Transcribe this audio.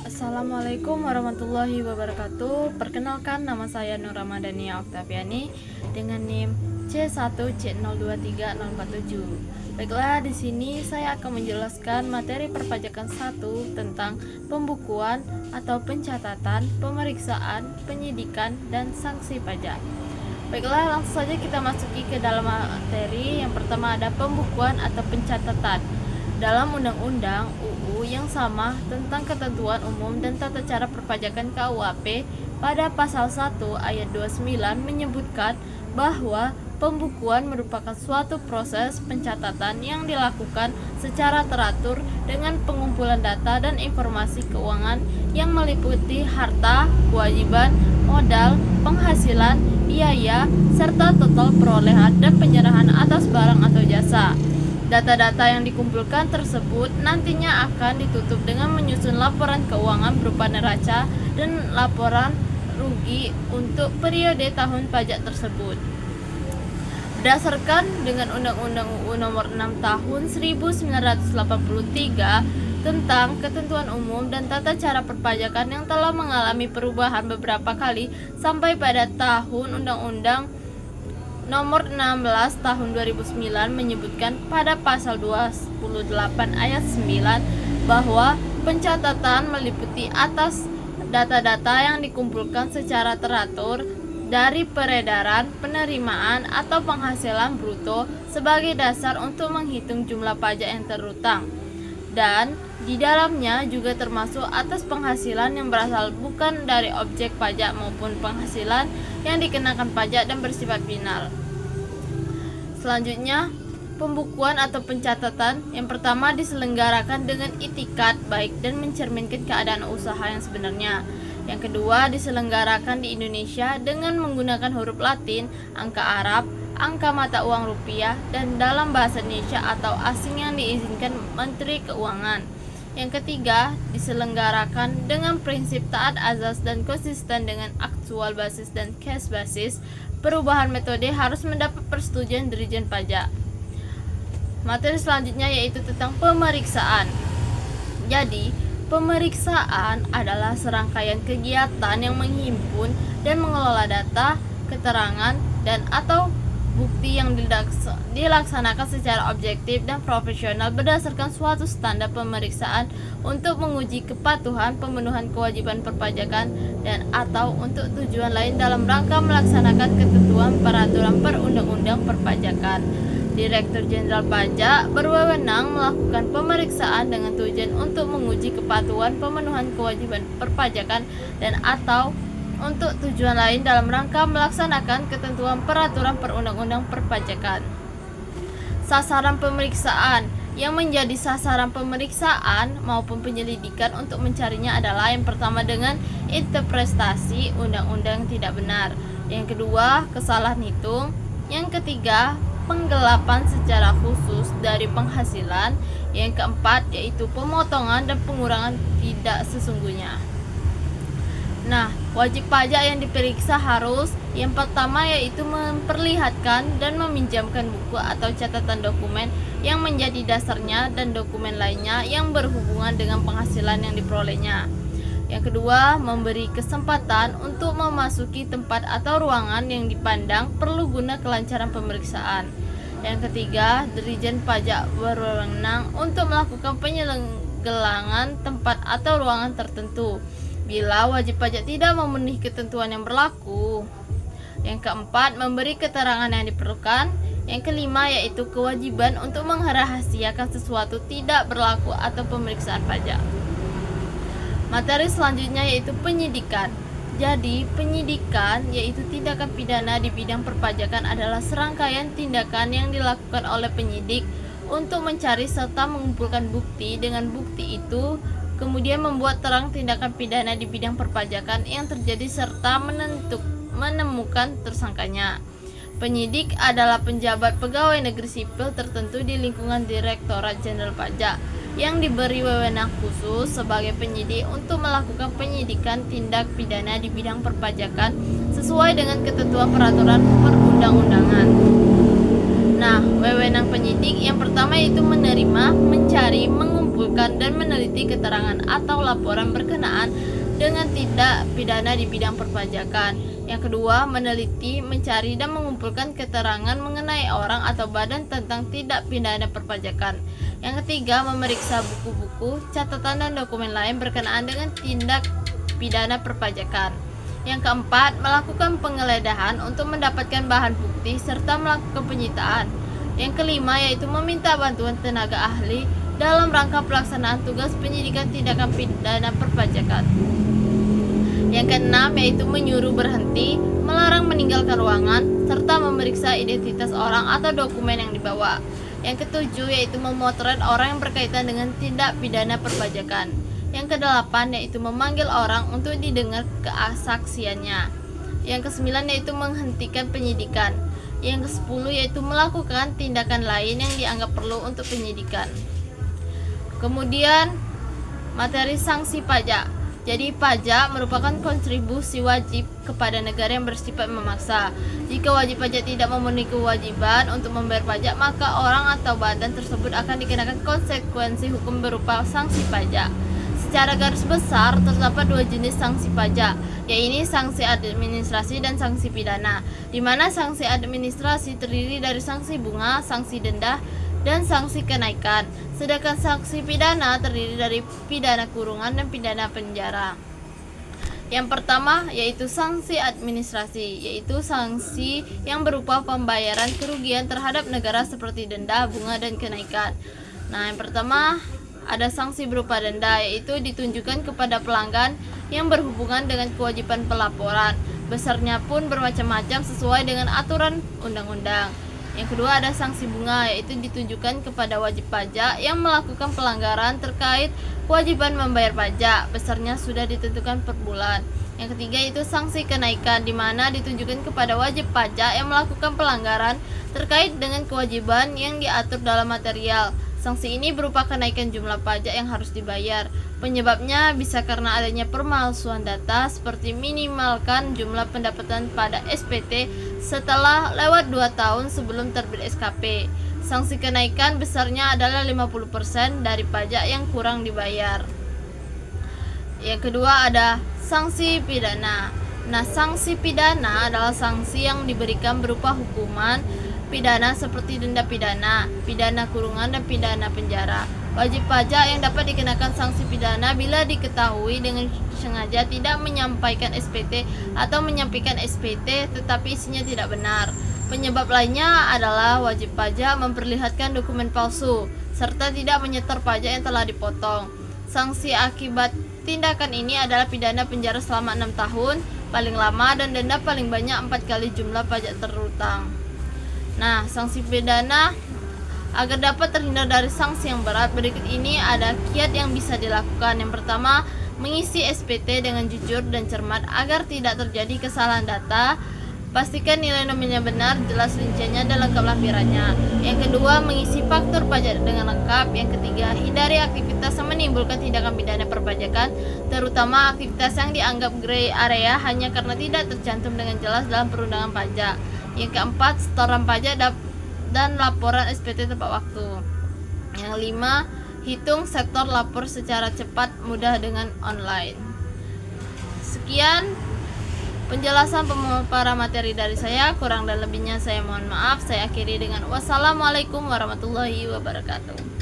Assalamualaikum warahmatullahi wabarakatuh. Perkenalkan, nama saya Nur Ramadhania Oktaviani dengan NIM C1C023047. Baiklah, di sini saya akan menjelaskan materi perpajakan 1 tentang pembukuan atau pencatatan, pemeriksaan, penyidikan, dan sanksi pajak. Baiklah, langsung saja kita masuki ke dalam materi. Yang pertama ada pembukuan atau pencatatan. Dalam Undang-Undang UU yang sama tentang ketentuan umum dan tata cara perpajakan KUHP pada pasal 1 ayat 29 menyebutkan bahwa pembukuan merupakan suatu proses pencatatan yang dilakukan secara teratur dengan pengumpulan data dan informasi keuangan yang meliputi harta, kewajiban, modal, penghasilan, biaya, serta total perolehan dan penyerahan atas barang atau jasa. Data-data yang dikumpulkan tersebut nantinya akan ditutup dengan menyusun laporan keuangan berupa neraca dan laporan rugi untuk periode tahun pajak tersebut. Berdasarkan dengan Undang-Undang UU Nomor 6 Tahun 1983 tentang ketentuan umum dan tata cara perpajakan yang telah mengalami perubahan beberapa kali sampai pada tahun Undang-Undang Nomor 16 Tahun 2009 menyebutkan pada pasal 28 ayat 9 bahwa pencatatan meliputi atas data-data yang dikumpulkan secara teratur dari peredaran, penerimaan, atau penghasilan bruto sebagai dasar untuk menghitung jumlah pajak yang terutang. Dan di dalamnya juga termasuk atas penghasilan yang berasal bukan dari objek pajak maupun penghasilan yang dikenakan pajak dan bersifat final. Selanjutnya, pembukuan atau pencatatan yang pertama diselenggarakan dengan itikat baik dan mencerminkan keadaan usaha yang sebenarnya. Yang kedua, diselenggarakan di Indonesia dengan menggunakan huruf Latin, angka Arab, angka mata uang rupiah, dan dalam bahasa Indonesia atau asing yang diizinkan Menteri Keuangan. Yang ketiga, diselenggarakan dengan prinsip taat azas dan konsisten dengan aktual basis dan cash basis. Perubahan metode harus mendapat persetujuan Dirjen Pajak. Materi selanjutnya yaitu tentang pemeriksaan. Jadi, pemeriksaan adalah serangkaian kegiatan yang menghimpun dan mengelola data, keterangan, dan atau bukti yang dilaksanakan secara objektif dan profesional berdasarkan suatu standar pemeriksaan untuk menguji kepatuhan pemenuhan kewajiban perpajakan dan atau untuk tujuan lain dalam rangka melaksanakan ketentuan peraturan perundang-undang perpajakan. Direktur Jenderal Pajak berwenang melakukan pemeriksaan dengan tujuan untuk menguji kepatuhan pemenuhan kewajiban perpajakan dan atau untuk tujuan lain dalam rangka melaksanakan ketentuan peraturan perundang-undang perpajakan. Sasaran pemeriksaan yang menjadi sasaran pemeriksaan maupun penyelidikan untuk mencarinya adalah yang pertama dengan interpretasi undang-undang tidak benar, yang kedua kesalahan hitung, yang ketiga penggelapan secara khusus dari penghasilan, yang keempat yaitu pemotongan dan pengurangan tidak sesungguhnya. Nah, wajib pajak yang diperiksa harus yang pertama yaitu memperlihatkan dan meminjamkan buku atau catatan dokumen yang menjadi dasarnya dan dokumen lainnya yang berhubungan dengan penghasilan yang diperolehnya. Yang kedua, memberi kesempatan untuk memasuki tempat atau ruangan yang dipandang perlu guna kelancaran pemeriksaan. Yang ketiga, Dirjen Pajak berwenang untuk melakukan penyelewengan tempat atau ruangan tertentu bila wajib pajak tidak memenuhi ketentuan yang berlaku. Yang keempat, memberi keterangan yang diperlukan. Yang kelima yaitu kewajiban untuk merahasiakan sesuatu tidak berlaku atau pemeriksaan pajak. Materi selanjutnya yaitu penyidikan. Jadi, penyidikan yaitu tindakan pidana di bidang perpajakan adalah serangkaian tindakan yang dilakukan oleh penyidik untuk mencari serta mengumpulkan bukti. Dengan bukti itu kemudian membuat terang tindakan pidana di bidang perpajakan yang terjadi serta menemukan tersangkanya. Penyidik adalah penjabat pegawai negeri sipil tertentu di lingkungan Direktorat Jenderal Pajak yang diberi wewenang khusus sebagai penyidik untuk melakukan penyidikan tindak pidana di bidang perpajakan sesuai dengan ketentuan peraturan perundang-undangan. Nah, wewenang penyidik yang pertama yaitu menerima, mencari, mengumpulkan mengumpulkan dan meneliti keterangan atau laporan berkenaan dengan tindak pidana di bidang perpajakan. Yang kedua, meneliti, mencari, dan mengumpulkan keterangan mengenai orang atau badan tentang tindak pidana perpajakan. Yang ketiga, memeriksa buku-buku, catatan, dan dokumen lain berkenaan dengan tindak pidana perpajakan. Yang keempat, melakukan penggeledahan untuk mendapatkan bahan bukti serta melakukan penyitaan. Yang kelima, yaitu meminta bantuan tenaga ahli dalam rangka pelaksanaan tugas penyidikan tindakan pidana perpajakan. Yang keenam, yaitu menyuruh berhenti, melarang meninggalkan ruangan, serta memeriksa identitas orang atau dokumen yang dibawa. Yang ketujuh, yaitu memotret orang yang berkaitan dengan tindak pidana perpajakan. Yang kedelapan, yaitu memanggil orang untuk didengar kesaksiannya. Yang kesembilan, yaitu menghentikan penyidikan. Yang kesepuluh, yaitu melakukan tindakan lain yang dianggap perlu untuk penyidikan. Kemudian, materi sanksi pajak. Jadi pajak merupakan kontribusi wajib kepada negara yang bersifat memaksa. Jika wajib pajak tidak memenuhi kewajiban untuk membayar pajak, maka orang atau badan tersebut akan dikenakan konsekuensi hukum berupa sanksi pajak. Secara garis besar terdapat dua jenis sanksi pajak, yaitu sanksi administrasi dan sanksi pidana, di mana sanksi administrasi terdiri dari sanksi bunga, sanksi denda, dan sanksi kenaikan. Sedangkan sanksi pidana terdiri dari pidana kurungan dan pidana penjara. Yang pertama yaitu sanksi administrasi, yaitu sanksi yang berupa pembayaran kerugian terhadap negara seperti denda, bunga, dan kenaikan. Nah, yang pertama ada sanksi berupa denda, yaitu ditunjukkan kepada pelanggan yang berhubungan dengan kewajiban pelaporan. Besarnya pun bermacam-macam sesuai dengan aturan undang-undang. Yang kedua ada sanksi bunga, yaitu ditujukan kepada wajib pajak yang melakukan pelanggaran terkait kewajiban membayar pajak. Besarnya sudah ditentukan per bulan. Yang ketiga itu sanksi kenaikan, di mana ditujukan kepada wajib pajak yang melakukan pelanggaran terkait dengan kewajiban yang diatur dalam material. Sanksi ini berupa kenaikan jumlah pajak yang harus dibayar. Penyebabnya bisa karena adanya pemalsuan data, seperti minimalkan jumlah pendapatan pada SPT setelah lewat 2 tahun sebelum terbit SKP. Sanksi kenaikan besarnya adalah 50% dari pajak yang kurang dibayar. Yang kedua ada sanksi pidana. Nah, sanksi pidana adalah sanksi yang diberikan berupa hukuman pidana seperti denda pidana, pidana kurungan, dan pidana penjara. Wajib pajak yang dapat dikenakan sanksi pidana bila diketahui dengan sengaja tidak menyampaikan SPT atau menyampaikan SPT tetapi isinya tidak benar. Penyebab lainnya adalah wajib pajak memperlihatkan dokumen palsu serta tidak menyetor pajak yang telah dipotong. Sanksi akibat tindakan ini adalah pidana penjara selama 6 tahun paling lama dan denda paling banyak 4 kali jumlah pajak terutang. Nah, sanksi pidana agar dapat terhindar dari sanksi yang berat, berikut ini ada kiat yang bisa dilakukan. Yang pertama, mengisi SPT dengan jujur dan cermat agar tidak terjadi kesalahan data. Pastikan nilai nominalnya benar, jelas rinciannya, dan lengkap lampirannya. Yang kedua, mengisi faktur pajak dengan lengkap. Yang ketiga, hindari aktivitas yang menimbulkan tindakan pidana perpajakan, terutama aktivitas yang dianggap gray area hanya karena tidak tercantum dengan jelas dalam perundangan pajak. Yang keempat, setoran pajak dan laporan SPT tepat waktu. Yang lima, hitung setor lapor secara cepat, mudah dengan online. Sekian penjelasan pemaparan materi dari saya, kurang dan lebihnya saya mohon maaf. Saya akhiri dengan wassalamualaikum warahmatullahi wabarakatuh.